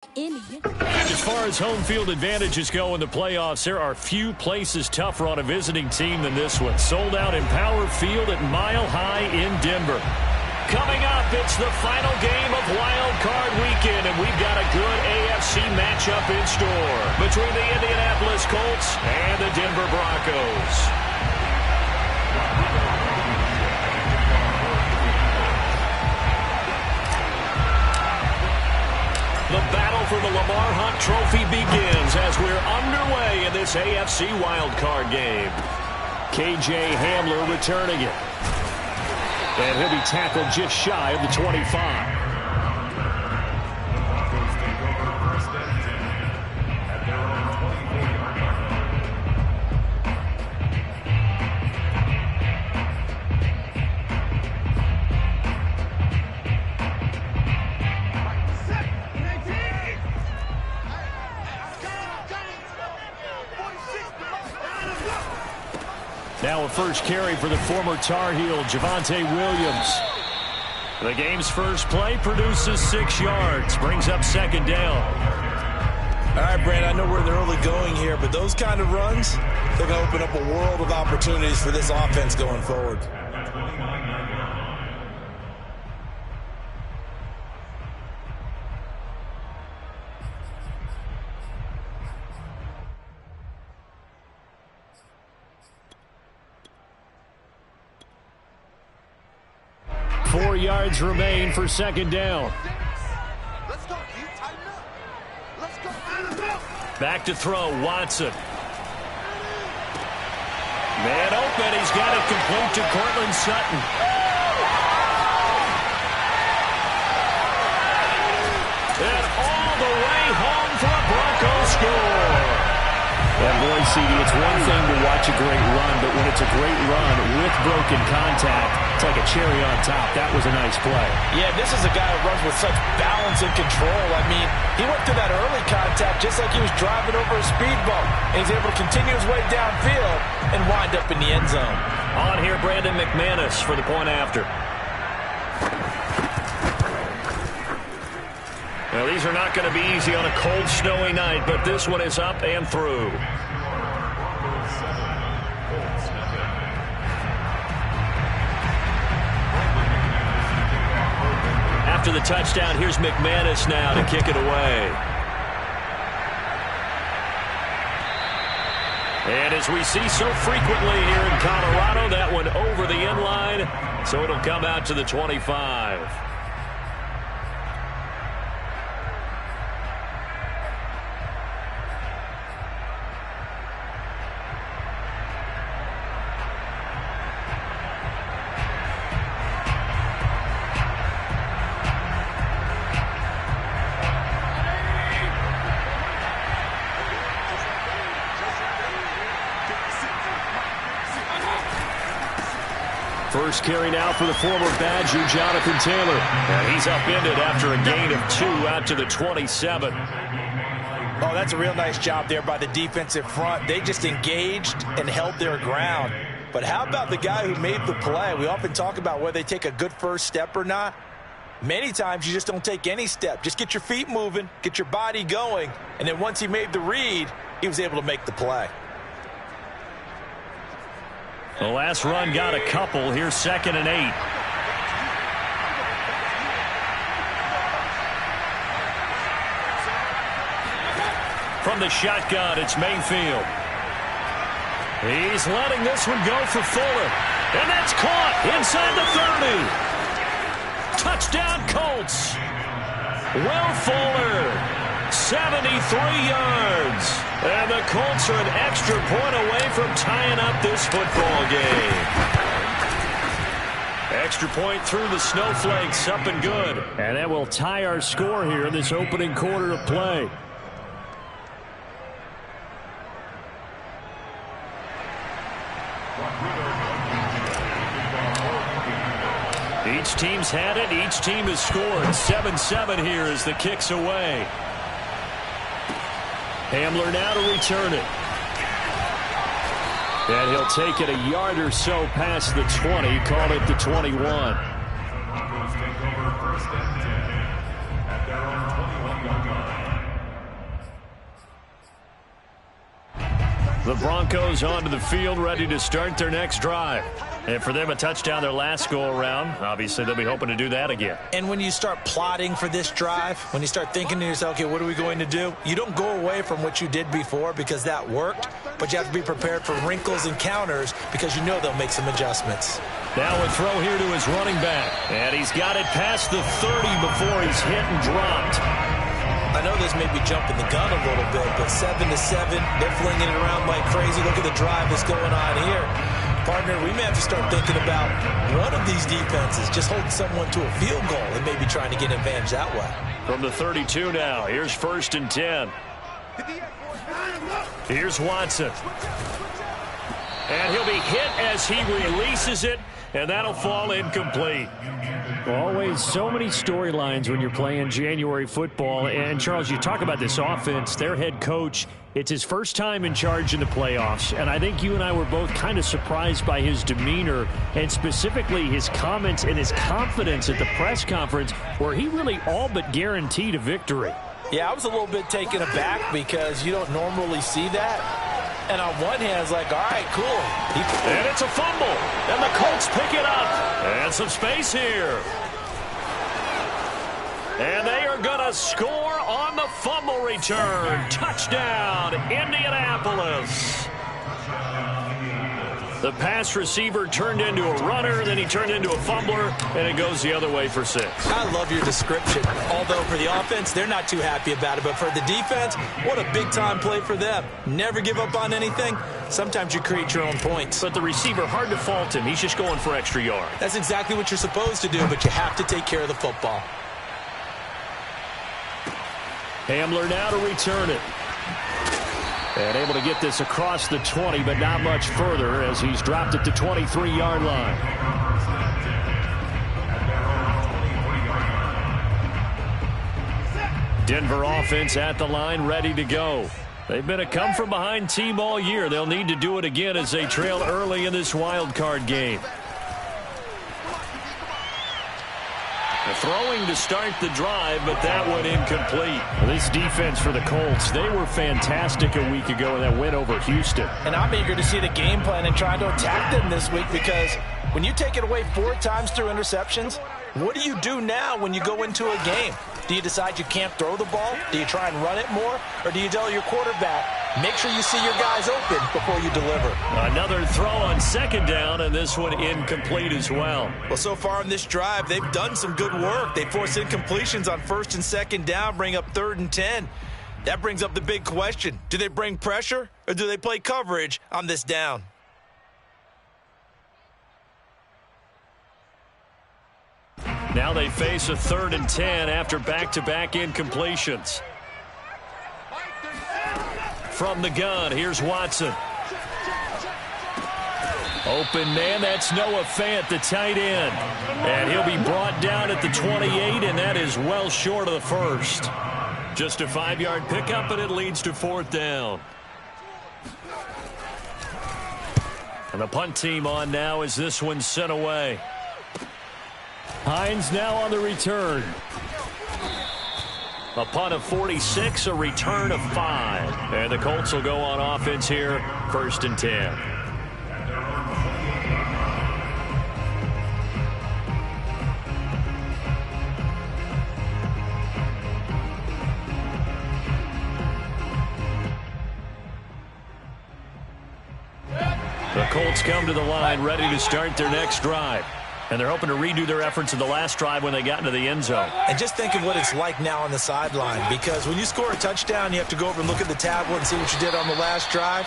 As far as home field advantages go in the playoffs, there are few places tougher on a visiting team than this one. Sold out in Power Field at Mile High in Denver. Coming up, it's the final game of Wild Card Weekend, and we've got a good AFC matchup in store between the Indianapolis Colts and the Denver Broncos. The battle for the Lamar Hunt Trophy begins as we're underway in this AFC wildcard game. KJ Hamler returning it. And he'll be tackled just shy of the 25. Now a first carry for the former Tar Heel, Javonte Williams. The game's first play produces 6 yards, brings up second down. All right, Brand, I know we're in the early going here, but those kind of runs, they're going to open up a world of opportunities for this offense going forward. Four yards remain for second down. Back to throw, Watson. Man open, he's got it complete to Cortland Sutton. And all the way home for a Broncos score. And boy, CD, it's one thing to watch a great run, but when it's a great run with broken contact, it's like a cherry on top. That was a nice play. Yeah, this is a guy who runs with such balance and control. I mean, he went through that early contact just like he was driving over a speed bump. And he's able to continue his way downfield and wind up in the end zone. On here, Brandon McManus for the point after. Now, these are not going to be easy on a cold, snowy night, but this one is up and through. After the touchdown, here's McManus now to kick it away. And as we see so frequently here in Colorado, that one over the end line, so it'll come out to the 25. First carry now for the former Badger, Jonathan Taylor. And he's upended after a gain of 2 out to the 27. Oh, that's a real nice job there by the defensive front. They just engaged and held their ground. But how about the guy who made the play? We often talk about whether they take a good first step or not. Many times you just don't take any step. Just get your feet moving, get your body going, and then once he made the read, he was able to make the play. The last run got a couple. Here's 2nd and 8. From the shotgun, it's Mayfield. He's letting this one go for Fuller. And that's caught inside the 30. Touchdown, Colts. Will Fuller, 73 yards. And the Colts are an extra point away from tying up this football game. Extra point through the snowflakes, up and good. And that will tie our score here in this opening quarter of play. Each team's had it. Each team has scored. 7-7 here as the kick's away. Hamler now to return it. And he'll take it a yard or so past the 20. Call it the 21. The Broncos onto the field, ready to start their next drive. And for them, a touchdown their last go-around. Obviously, they'll be hoping to do that again. And when you start plotting for this drive, when you start thinking to yourself, okay, what are we going to do? You don't go away from what you did before because that worked, but you have to be prepared for wrinkles and counters because you know they'll make some adjustments. Now a throw here to his running back. And he's got it past the 30 before he's hit and dropped. I know this may be jumping the gun a little bit, but 7-7, they're flinging it around like crazy. Look at the drive that's going on here. Partner, we may have to start thinking about one of these defenses just holding someone to a field goal and maybe trying to get an advantage that way. From the 32 now, here's 1st and 10. Here's Watson. And he'll be hit as he releases it, and that'll fall incomplete. Always so many storylines when you're playing January football. And, Charles, you talk about this offense, their head coach, it's his first time in charge in the playoffs. And I think you and I were both kind of surprised by his demeanor and specifically his comments and his confidence at the press conference where he really all but guaranteed a victory. Yeah, I was a little bit taken aback because you don't normally see that. And on one hand, it's like, all right, cool. And it's a fumble. And the Colts pick it up. And some space here. And they are going to score on the fumble return. Touchdown, Indianapolis. The pass receiver turned into a runner, then he turned into a fumbler, and it goes the other way for 6. I love your description. Although for the offense, they're not too happy about it. But for the defense, what a big-time play for them. Never give up on anything. Sometimes you create your own points. But the receiver, hard to fault him. He's just going for extra yards. That's exactly what you're supposed to do, but you have to take care of the football. Hamler now to return it. And able to get this across the 20, but not much further as he's dropped it to 23-yard line. Denver offense at the line, ready to go. They've been a come-from-behind team all year. They'll need to do it again as they trail early in this wild card game. Throwing to start the drive, but that one incomplete. This defense for the Colts, they were fantastic a week ago in that win over Houston. And I'm eager to see the game plan and try to attack them this week because when you take it away 4 times through interceptions, what do you do now when you go into a game? Do you decide you can't throw the ball? Do you try and run it more? Or do you tell your quarterback, make sure you see your guys open before you deliver? Another throw on 2nd down, and this one incomplete as well. Well, so far on this drive, they've done some good work. They force incompletions on 1st and 2nd down, bring up 3rd and 10. That brings up the big question. Do they bring pressure or do they play coverage on this down? Now they face a 3rd and 10 after back-to-back incompletions. From the gun, here's Watson. Open man, that's Noah Fant, the tight end. And he'll be brought down at the 28, and that is well short of the 1st. Just a 5-yard pickup, and it leads to 4th down. And the punt team on now as this one's sent away. Hines now on the return. A punt of 46, a return of 5. And the Colts will go on offense here, 1st and 10. The Colts come to the line, ready to start their next drive. And they're hoping to redo their efforts in the last drive when they got into the end zone. And just think of what it's like now on the sideline, because when you score a touchdown, you have to go over and look at the tablet and see what you did on the last drive.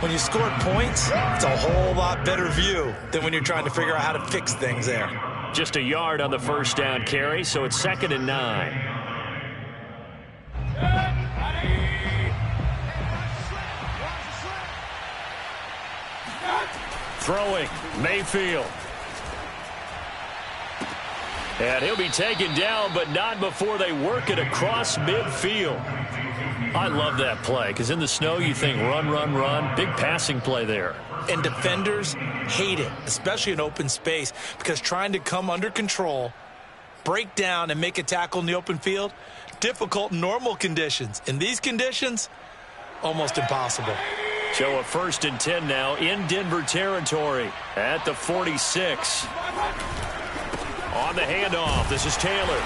When you scored points, it's a whole lot better view than when you're trying to figure out how to fix things there. Just a yard on the 1st down carry, so it's 2nd and 9. Throwing, Mayfield. And he'll be taken down, but not before they work it across midfield. I love that play, because in the snow you think run, run, run. Big passing play there. And defenders hate it, especially in open space, because trying to come under control, break down, and make a tackle in the open field, difficult in normal conditions. In these conditions, almost impossible. So a 1st and 10 now in Denver territory at the 46. On the handoff, this is Taylor.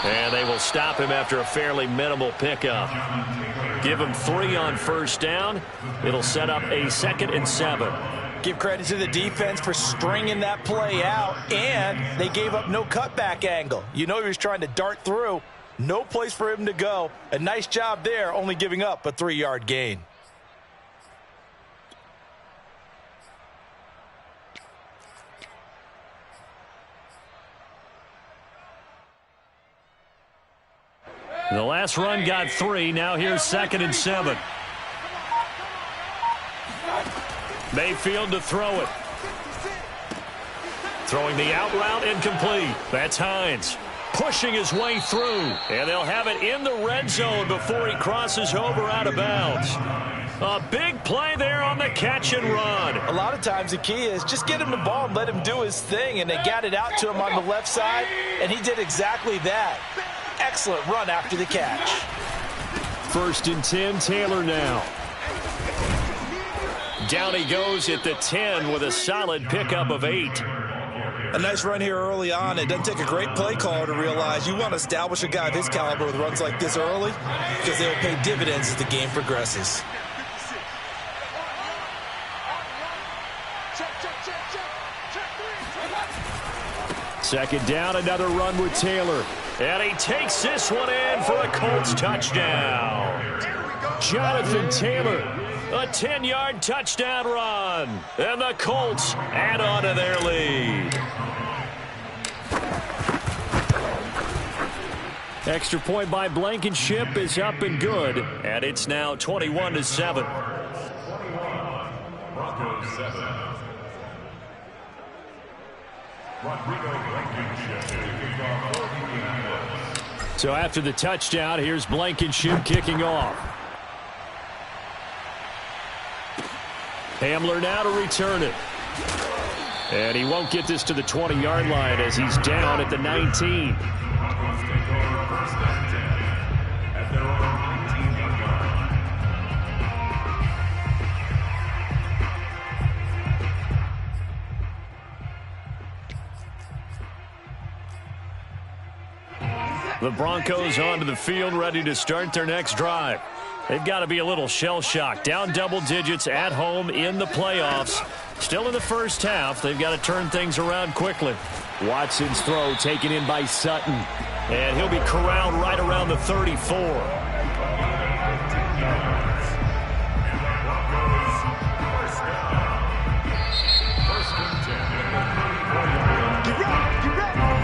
And they will stop him after a fairly minimal pickup. Give him 3 on 1st down. It'll set up a 2nd and 7. Give credit to the defense for stringing that play out, and they gave up no cutback angle. You know he was trying to dart through. No place for him to go. A nice job there, only giving up a 3-yard gain. The last run got 3. Now here's 2nd and 7. Mayfield to throw it. Throwing the out route incomplete. That's Hines. Pushing his way through. And they'll have it in the red zone before he crosses over out of bounds. A big play there on the catch and run. A lot of times the key is just get him the ball and let him do his thing. And they got it out to him on the left side, and he did exactly that. Excellent run after the catch. 1st and 10, Taylor now. Down he goes at the 10 with a solid pickup of 8. A nice run here early on. It doesn't take a great play caller to realize you want to establish a guy of his caliber with runs like this early because they'll pay dividends as the game progresses. Second down, another run with Taylor. And he takes this one in for a Colts touchdown. Jonathan Taylor, a 10-yard touchdown run. And the Colts add on to their lead. Extra point by Blankenship is up and good. And it's now 21-7. Broncos 7. So after the touchdown, here's Blankenship kicking off. Hamler now to return it. And he won't get this to the 20-yard line as he's down at the 19. The Broncos onto the field, ready to start their next drive. They've got to be a little shell-shocked. Down double digits at home in the playoffs. Still in the first half. They've got to turn things around quickly. Watson's throw taken in by Sutton. And he'll be corralled right around the 34.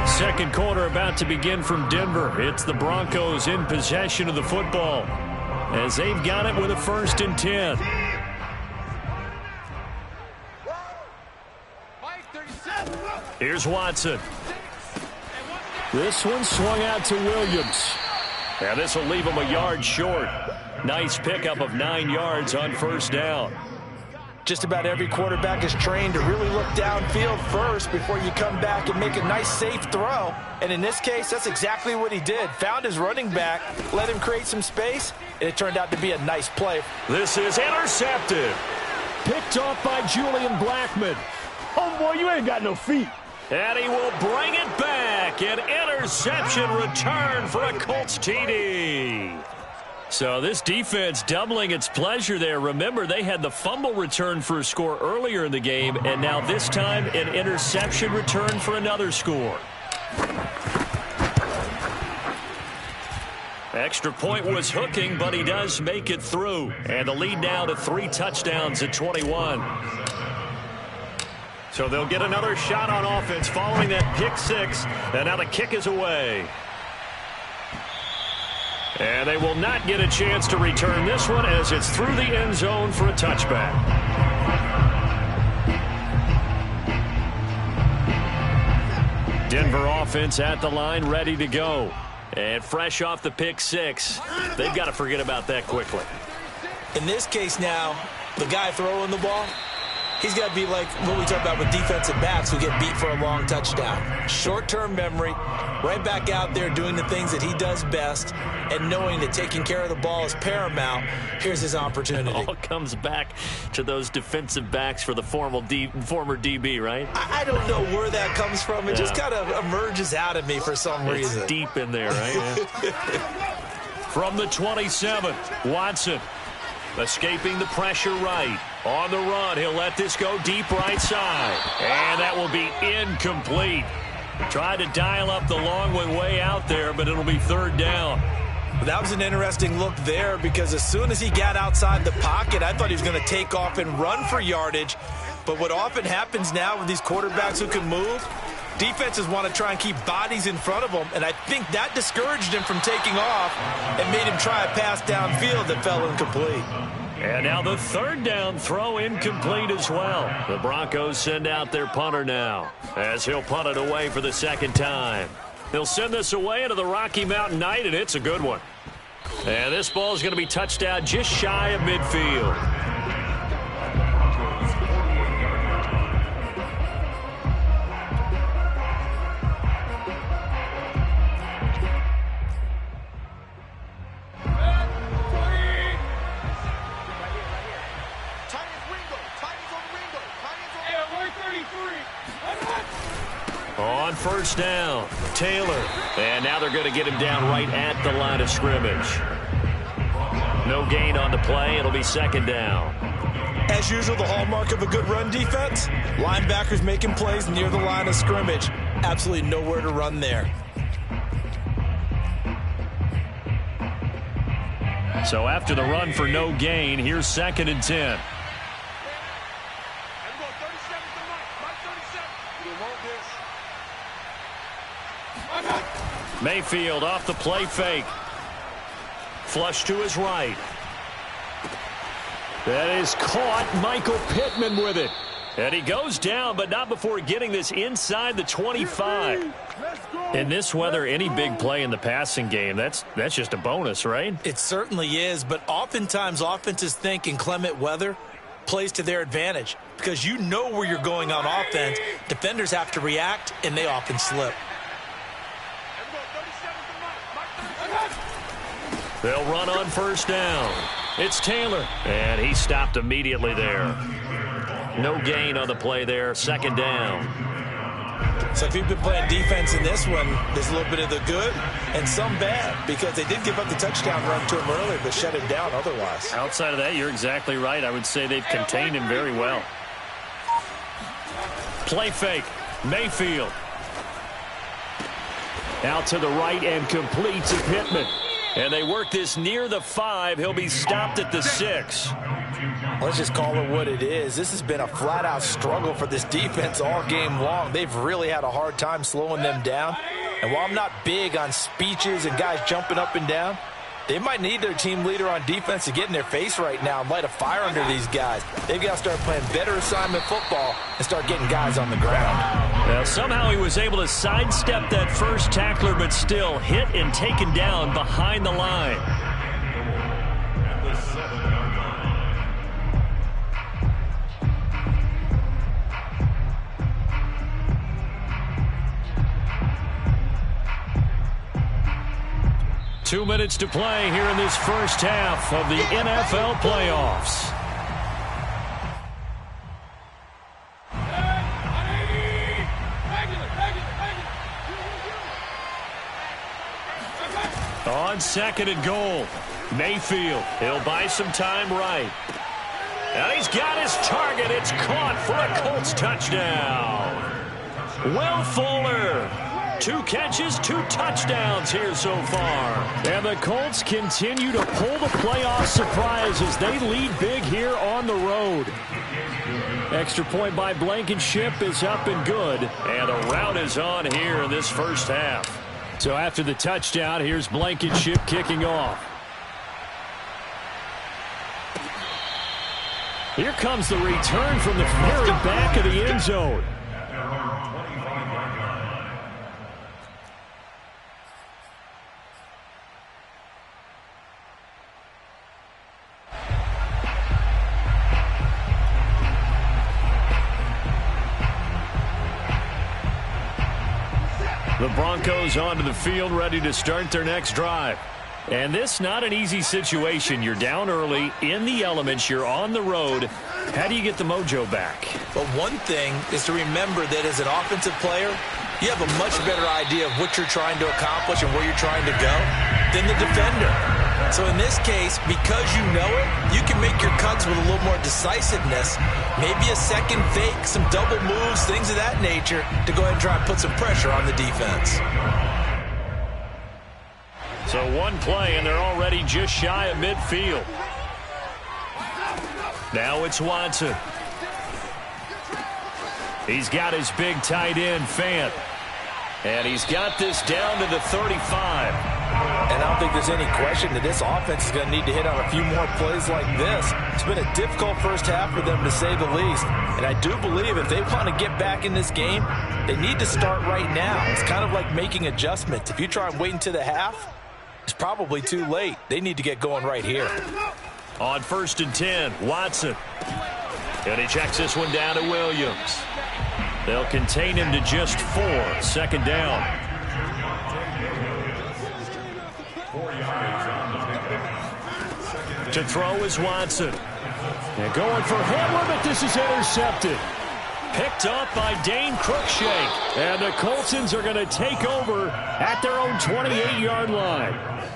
Second quarter about to begin from Denver. It's the Broncos in possession of the football as they've got it with a 1st and 10. Here's Watson. This one swung out to Williams. Now this will leave him a yard short. Nice pickup of 9 yards on 1st down. Just about every quarterback is trained to really look downfield first before you come back and make a nice, safe throw. And in this case, that's exactly what he did. Found his running back, let him create some space, and it turned out to be a nice play. This is intercepted. Picked off by Julian Blackmon. Homeboy, you ain't got no feet. And he will bring it back. An interception return for a Colts TD. So this defense doubling its pleasure there. Remember, they had the fumble return for a score earlier in the game, and now this time an interception return for another score. Extra point was hooking, but he does make it through. And the lead now to 3 touchdowns at 21. So they'll get another shot on offense following that pick 6, and now the kick is away. And they will not get a chance to return this one as it's through the end zone for a touchback. Denver offense at the line, ready to go. And fresh off the pick 6, they've got to forget about that quickly. In this case now, the guy throwing the ball, He's got to be like what we talk about with defensive backs who get beat for a long touchdown. Short-term memory, right back out there doing the things that he does best, and knowing that taking care of the ball is paramount. Here's his opportunity. It all comes back to those defensive backs for the former DB, right? I don't know where that comes from. It just kind of emerges out of me for some reason. It's deep in there, right? Yeah. From the 27, Watson escaping the pressure right. On the run, he'll let this go deep right side. And that will be incomplete. Tried to dial up the long one way out there, but it'll be third down. That was an interesting look there because as soon as he got outside the pocket, I thought he was going to take off and run for yardage. But what often happens now with these quarterbacks who can move, defenses want to try and keep bodies in front of them, and I think that discouraged him from taking off and made him try a pass downfield that fell incomplete. And now the third down throw incomplete as well. The Broncos send out their punter now as he'll punt it away for the second time. They'll send this away into the Rocky Mountain night, and it's a good one. And this ball is going to be touched down just shy of midfield. On first down, Taylor. And now they're going to get him down right at the line of scrimmage. No gain on the play. It'll be second down. As usual, the hallmark of a good run defense, linebackers making plays near the line of scrimmage. Absolutely nowhere to run there. So after the run for no gain, here's second and 10. Mayfield off the play fake. Flush to his right. That is caught. Michael Pittman with it. And he goes down, but not before getting this inside the 25. In this weather, any big play in the passing game, that's just a bonus, right? It certainly is, but oftentimes offenses think in clement weather plays to their advantage because you know where you're going on offense. Defenders have to react, and they often slip. They'll run on first down. It's Taylor, and he stopped immediately there. No gain on the play there. Second down. So if you've been playing defense in this one, there's a little bit of the good and some bad because they did give up the touchdown run to him earlier but shut him down otherwise. Outside of that, you're exactly right. I would say they've contained him very well. Play fake. Mayfield. Out to the right and complete to Pittman. And they work this near the 5. He'll be stopped at the 6. Let's just call it what it is. This has been a flat-out struggle for this defense all game long. They've really had a hard time slowing them down. And while I'm not big on speeches and guys jumping up and down, they might need their team leader on defense to get in their face right now and light a fire under these guys. They've got to start playing better assignment football and start getting guys on the ground. Well, somehow he was able to sidestep that first tackler, but still hit and taken down behind the line. Two minutes to play here in this first half of the NFL playoffs. On second and goal, Mayfield. He'll buy some time right. And he's got his target. It's caught for a Colts touchdown. Will Fuller. 2 catches, 2 touchdowns here so far. And the Colts continue to pull the playoff surprise as they lead big here on the road. Extra point by Blankenship is up and good. And the rout is on here in this first half. So after the touchdown, here's Blankenship kicking off. Here comes the return from the very back of the end zone. The Broncos onto the field, ready to start their next drive. And this not an easy situation. You're down early, in the elements, you're on the road. How do you get the mojo back? But one thing is to remember that as an offensive player, you have a much better idea of what you're trying to accomplish and where you're trying to go than the defender. So in this case, because you know it, you can make your cuts with a little more decisiveness, maybe a second fake, some double moves, things of that nature, to go ahead and try and put some pressure on the defense. So one play, and they're already just shy of midfield. Now it's Watson. He's got his big tight end, Fant. And he's got this down to the 35. And I don't think there's any question that this offense is going to need to hit on a few more plays like this. It's been a difficult first half for them, to say the least. And I do believe if they want to get back in this game, they need to start right now. It's kind of like making adjustments. If you try and wait until the half, it's probably too late. They need to get going right here. On 1st and 10, Watson. And he checks this one down to Williams. They'll contain him to just 4. 2nd down. To throw is Watson. And going for Hamler, but this is intercepted. Picked up by Dane Cruikshank. And the Coltons are going to take over at their own 28-yard line.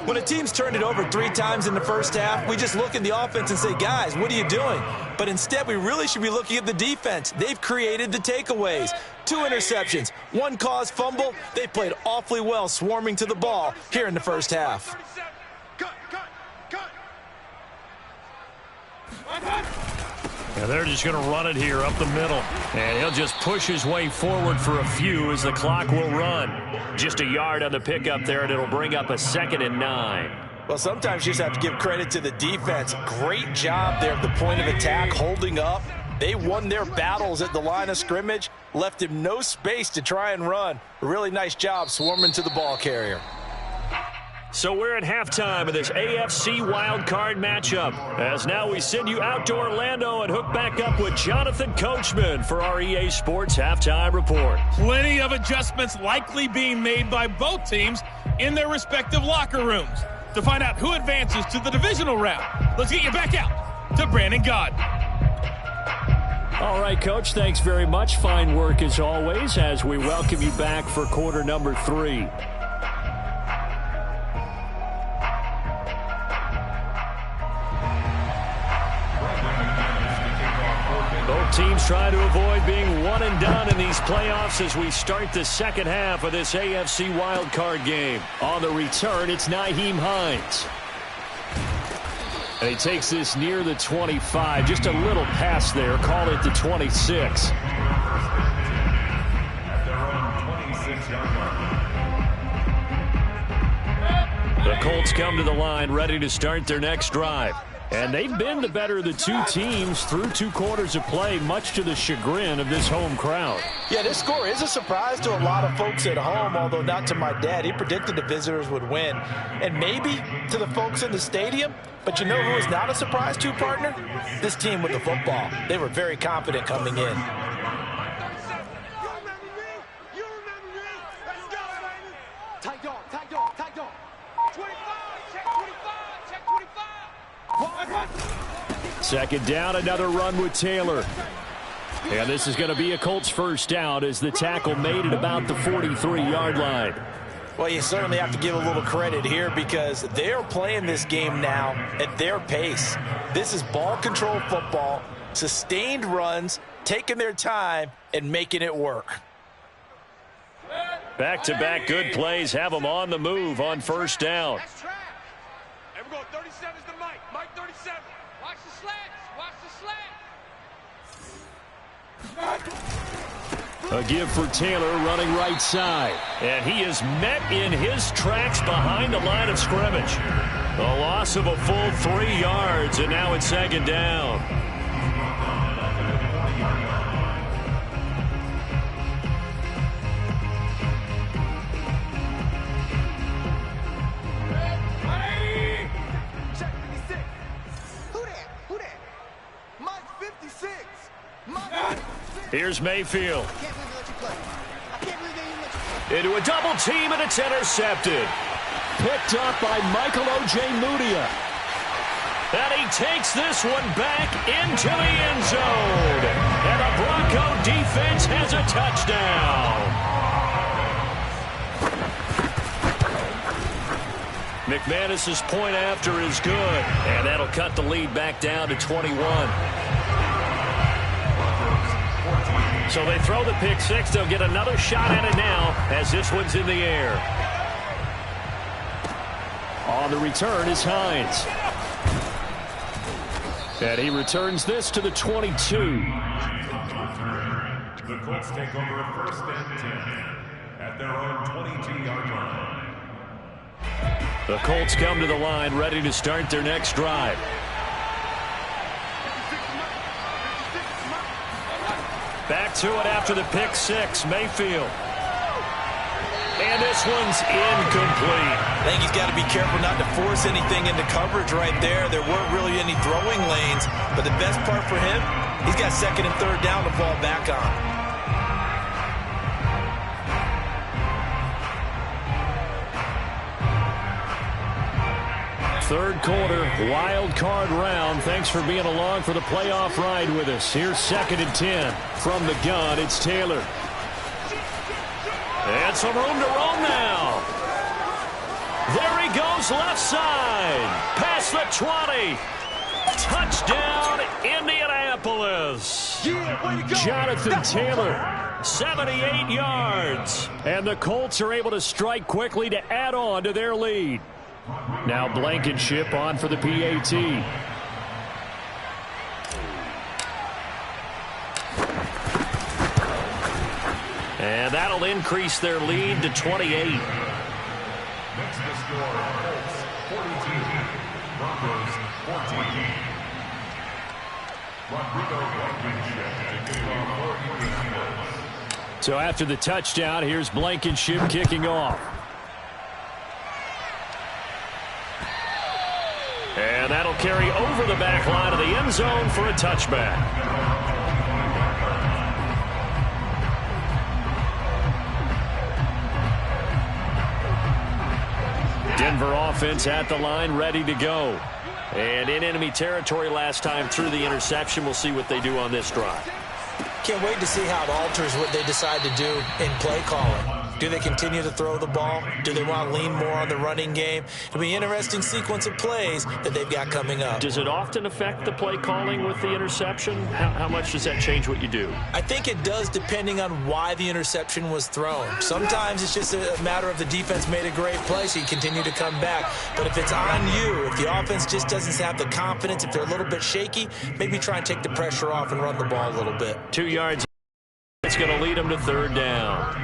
When a team's turned it over 3 times in the first half, we just look at the offense and say, guys, what are you doing? But instead, we really should be looking at the defense. They've created the takeaways. 2 interceptions, 1 caused fumble. They played awfully well swarming to the ball here in the first half. And they're just going to run it here up the middle. And he'll just push his way forward for a few as the clock will run. Just a yard on the pickup there, and it'll bring up a 2nd and 9. Well, sometimes you just have to give credit to the defense. Great job there at the point of attack, holding up. They won their battles at the line of scrimmage, left him no space to try and run. A really nice job swarming to the ball carrier. So we're at halftime of this AFC wildcard matchup. As now we send you out to Orlando and hook back up with Jonathan Coachman for our EA Sports Halftime Report. Plenty of adjustments likely being made by both teams in their respective locker rooms. To find out who advances to the divisional round, let's get you back out to Brandon Gaudin. All right, Coach, thanks very much. Fine work as always as we welcome you back for quarter number 3. Both teams try to avoid being one and done in these playoffs as we start the second half of this AFC wildcard game. On the return, it's Nyheim Hines. And he takes this near the 25. Just a little pass there. Call it the 26. The Colts come to the line ready to start their next drive. And they've been the better of the 2 teams through 2 quarters of play, much to the chagrin of this home crowd. Yeah, this score is a surprise to a lot of folks at home, although not to my dad. He predicted the visitors would win. And maybe to the folks in the stadium. But you know who is not a surprise to, partner? This team with the football. They were very confident coming in. Tight dog, tight dog, tight dog. 25, check 25, check 25. 2nd down, another run with Taylor. And this is going to be a Colts first down as the tackle made at about the 43-yard line. Well, you certainly have to give a little credit here because they're playing this game now at their pace. This is ball control football, sustained runs, taking their time and making it work. Back-to-back good plays have them on the move on first down. Here we go, 37's the Mike. Mike 37. Watch the slats. Watch the slats. A give for Taylor running right side. And he is met in his tracks behind the line of scrimmage. A loss of a full 3 yards, and now it's 2nd down. Here's Mayfield. Into a double team, and it's intercepted. Picked up by Michael Ojemudia. And he takes this one back into the end zone. And the Bronco defense has a touchdown. McManus's point after is good. And that'll cut the lead back down to 21. So they throw the pick six. They'll get another shot at it now as this one's in the air. On the return is Hines. And he returns this to the 22. The Colts take over a 1st and 10 at their own 22-yard line. The Colts come to the line ready to start their next drive. Back to it after the pick six, Mayfield. And this one's incomplete. I think he's got to be careful not to force anything into coverage right there. There weren't really any throwing lanes, but the best part for him, he's got 2nd and 3rd down to fall back on. Third quarter, wild card round. Thanks for being along for the playoff ride with us. Here's 2nd and 10. From the gun, it's Taylor. And some room to roam now. There he goes, left side. Past the 20. Touchdown, Indianapolis. Jonathan Taylor, 78 yards. And the Colts are able to strike quickly to add on to their lead. Now Blankenship on for the PAT. And that'll increase their lead to 28. Next to score, Colts 42, Broncos 14. Rodrigo Blankenship to kick off for Indianapolis. So after the touchdown, here's Blankenship kicking off. And that'll carry over the back line of the end zone for a touchback. Denver offense at the line, ready to go. And in enemy territory last time through the interception. We'll see what they do on this drive. Can't wait to see how it alters what they decide to do in play calling. Do they continue to throw the ball? Do they want to lean more on the running game? It'll be an interesting sequence of plays that they've got coming up. Does it often affect the play calling with the interception? How much does that change what you do? I think it does, depending on why the interception was thrown. Sometimes it's just a matter of the defense made a great play, so you continue to come back. But if it's on you, if the offense just doesn't have the confidence, if they're a little bit shaky, maybe try and take the pressure off and run the ball a little bit. 2 yards. It's going to lead them to 3rd down.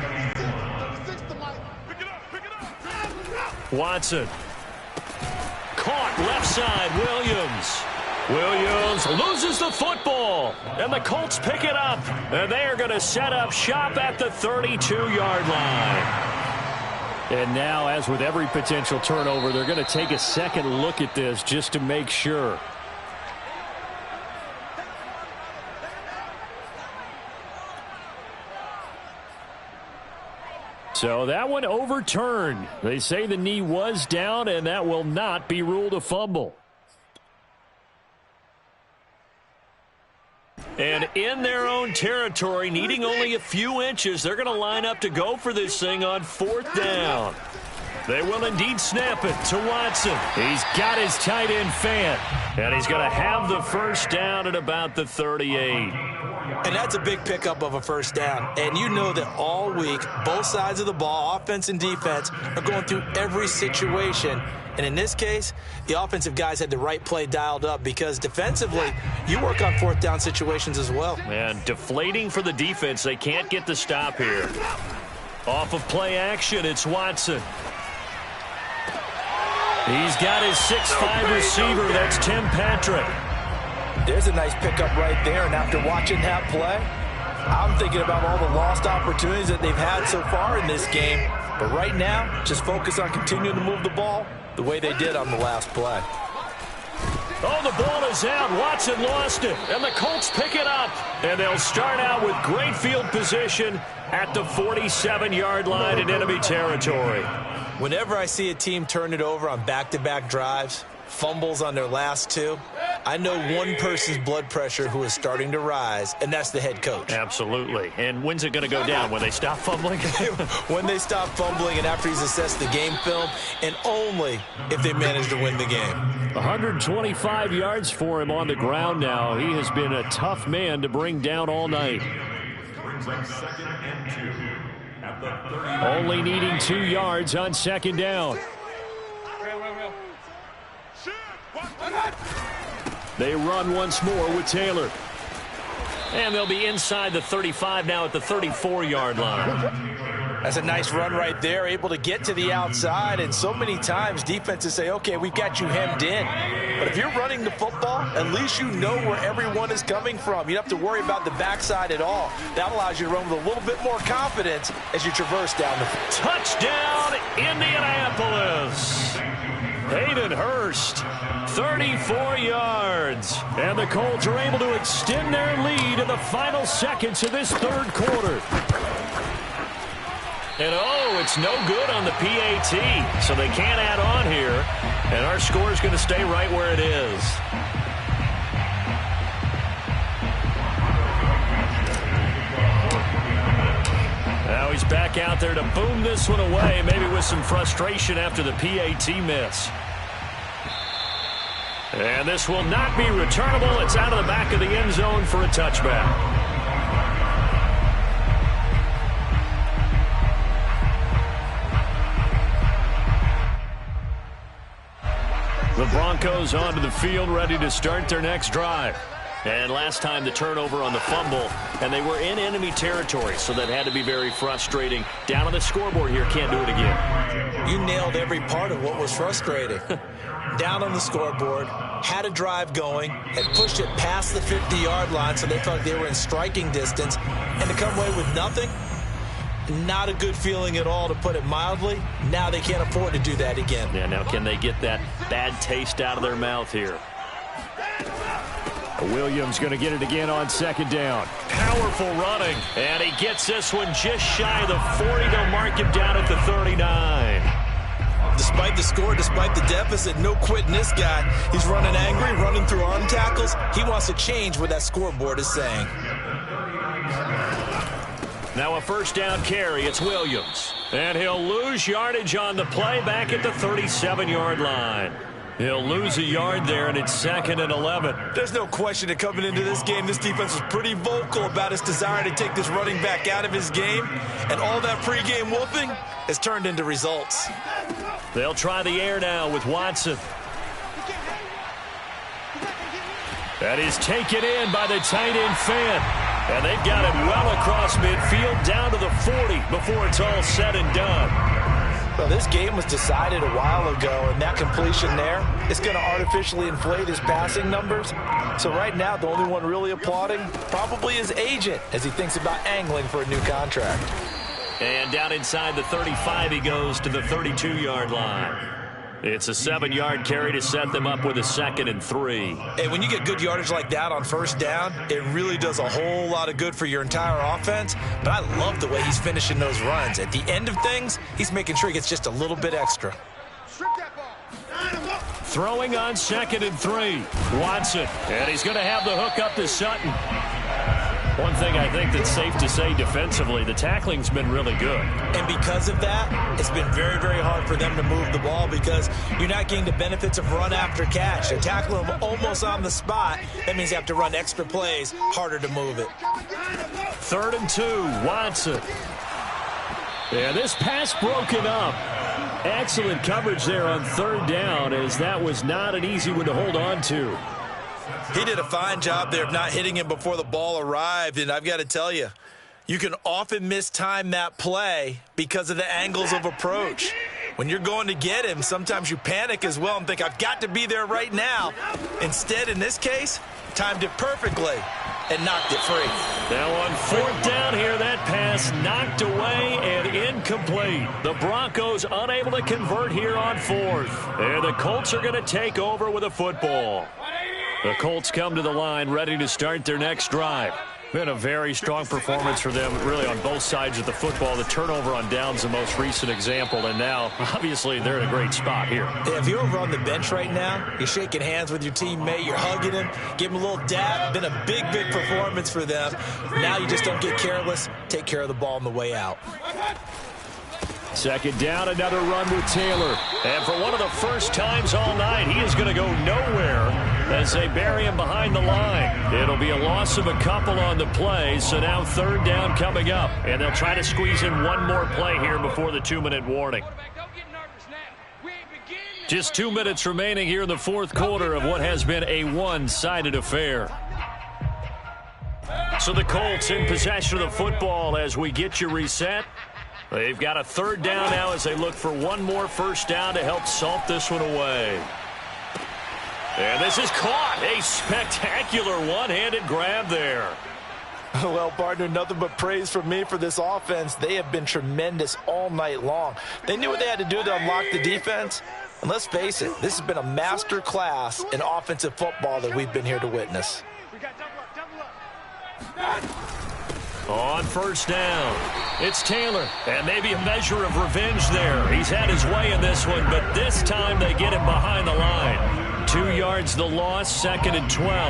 Watson. Caught left side, Williams. Williams loses the football. And the Colts pick it up. And they are going to set up shop at the 32-yard line. And now, as with every potential turnover, they're going to take a second look at this just to make sure. So that one overturned. They say the knee was down, and that will not be ruled a fumble. And in their own territory, needing only a few inches, they're going to line up to go for this thing on 4th down. They will indeed snap it to Watson. He's got his tight end fan, and he's going to have the 1st down at about the 38. And that's a big pickup of a 1st down. And you know that all week, both sides of the ball, offense and defense, are going through every situation. And in this case, the offensive guys had the right play dialed up because defensively, you work on 4th down situations as well. And deflating for the defense. They can't get the stop here. Off of play action, it's Watson. He's got his 6'5 receiver. That's Tim Patrick. There's a nice pickup right there, and after watching that play, I'm thinking about all the lost opportunities that they've had so far in this game. But right now, just focus on continuing to move the ball the way they did on the last play. Oh, And the ball is out. Watson lost it. And the Colts pick it up. And they'll start out with great field position at the 47-yard line in enemy territory. Whenever I see a team turn it over on back-to-back drives, fumbles on their last two, I know one person's blood pressure who is starting to rise, and that's the head coach. Absolutely. And when's it going to go down? When they stop fumbling? When they stop fumbling and after he's assessed the game film, and only if they manage to win the game. 125 yards for him on the ground now. He has been a tough man to bring down all night. Brings up 2nd and 2 at the 30. Only needing 2 yards on 2nd down. They run once more with Taylor. And they'll be inside the 35 now at the 34-yard line. That's a nice run right there, able to get to the outside. And so many times defenses say, okay, we've got you hemmed in. But if you're running the football, at least you know where everyone is coming from. You don't have to worry about the backside at all. That allows you to run with a little bit more confidence as you traverse down the field. Touchdown, Indianapolis. Hayden Hurst, 34 yards. And the Colts are able to extend their lead in the final seconds of this third quarter. And, oh, it's no good on the PAT, so they can't add on here. And our score is going to stay right where it is. Now he's back out there to boom this one away, maybe with some frustration after the PAT miss. And this will not be returnable. It's out of the back of the end zone for a touchback. The Broncos onto the field, ready to start their next drive. And last time the turnover on the fumble, and they were in enemy territory, so that had to be very frustrating. Down on the scoreboard here, can't do it again. You nailed every part of what was frustrating. Down on the scoreboard, had a drive going, had pushed it past the 50-yard line, so they felt like they were in striking distance, and to come away with nothing, not a good feeling at all, to put it mildly. Now they can't afford to do that again. Yeah, now can they get that bad taste out of their mouth here? Williams going to get it again on 2nd down. Powerful running. And he gets this one just shy of the 40. They'll mark him down at the 39. Despite the score, despite the deficit, no quitting this guy. He's running angry, running through arm tackles. He wants to change what that scoreboard is saying. Now a 1st down carry. It's Williams. And he'll lose yardage on the play back at the 37-yard line. He'll lose a yard there, and it's 2nd and 11. There's no question that coming into this game, this defense was pretty vocal about its desire to take this running back out of his game. And all that pregame whooping has turned into results. They'll try the air now with Watson. That is taken in by the tight end Fan. And they've got it well across midfield down to the 40 before it's all said and done. Well, this game was decided a while ago, and that completion there is going to artificially inflate his passing numbers. So right now, the only one really applauding probably his agent as he thinks about angling for a new contract. And down inside the 35, he goes to the 32-yard line. It's a 7-yard carry to set them up with a 2nd and 3. And when you get good yardage like that on 1st down, it really does a whole lot of good for your entire offense. But I love the way he's finishing those runs. At the end of things, he's making sure he gets just a little bit extra. Throwing on 2nd and 3. Watson. And he's going to have the hook up to Sutton. One thing I think that's safe to say defensively, the tackling's been really good. And because of that, it's been very, very hard for them to move the ball because you're not getting the benefits of run after catch. They tackle him almost on the spot. That means you have to run extra plays, harder to move it. 3rd and 2, Watson. Yeah, this pass broken up. Excellent coverage there on 3rd down, as that was not an easy one to hold on to. He did a fine job there of not hitting him before the ball arrived, and I've got to tell you, you can often mistime that play because of the angles of approach. When you're going to get him, sometimes you panic as well and think, I've got to be there right now. Instead, in this case, timed it perfectly and knocked it free. Now on 4th down here, that pass knocked away and incomplete. The Broncos unable to convert here on 4th. And the Colts are going to take over with a football. The Colts come to the line, ready to start their next drive. Been a very strong performance for them, really, on both sides of the football. The turnover on downs, the most recent example, and now, obviously, they're in a great spot here. Yeah, if you're over on the bench right now, you're shaking hands with your teammate, you're hugging him, give him a little dab. Been a big, big performance for them. Now you just don't get careless. Take care of the ball on the way out. Second down, another run with Taylor. And for one of the first times all night, he is going to go nowhere as they bury him behind the line. It'll be a loss of a couple on the play, so now third down coming up. And they'll try to squeeze in one more play here before the 2-minute warning. Just 2 minutes remaining here in the fourth quarter of what has been a one-sided affair. So the Colts in possession of the football as we get you reset. They've got a third down now as they look for one more first down to help salt this one away. And this is caught. A spectacular one-handed grab there. Well, partner, nothing but praise from me for this offense. They have been tremendous all night long. They knew what they had to do to unlock the defense. And let's face it, this has been a master class in offensive football that we've been here to witness. On first down, it's Taylor, and maybe a measure of revenge there. He's had his way in this one, but this time they get him behind the line. 2 yards the loss, 2nd and 12.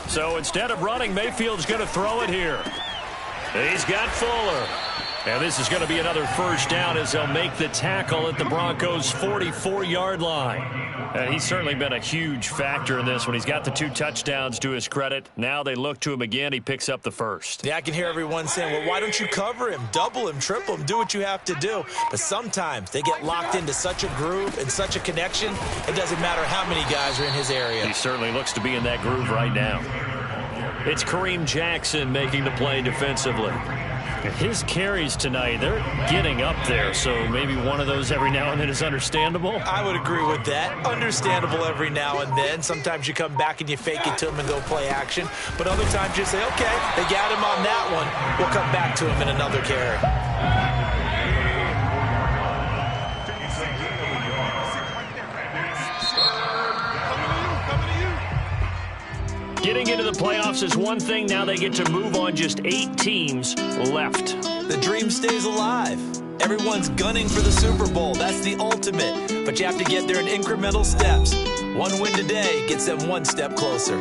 So instead of running, Mayfield's going to throw it here. He's got Fuller. And this is going to be another first down as they'll make the tackle at the Broncos' 44-yard line. And he's certainly been a huge factor in this one. He's got the 2 touchdowns to his credit. Now they look to him again. He picks up the first. Yeah, I can hear everyone saying, well, why don't you cover him, double him, triple him, do what you have to do. But sometimes they get locked into such a groove and such a connection, it doesn't matter how many guys are in his area. He certainly looks to be in that groove right now. It's Kareem Jackson making the play defensively. His carries tonight, they're getting up there, so maybe one of those every now and then is understandable. I would agree with that. Understandable every now and then. Sometimes you come back and you fake it to him and go play action. But other times you say, okay, they got him on that one. We'll come back to him in another carry. Getting into the playoffs is one thing. Now they get to move on. Just 8 teams left. The dream stays alive. Everyone's gunning for the Super Bowl. That's the ultimate. But you have to get there in incremental steps. One win today gets them one step closer.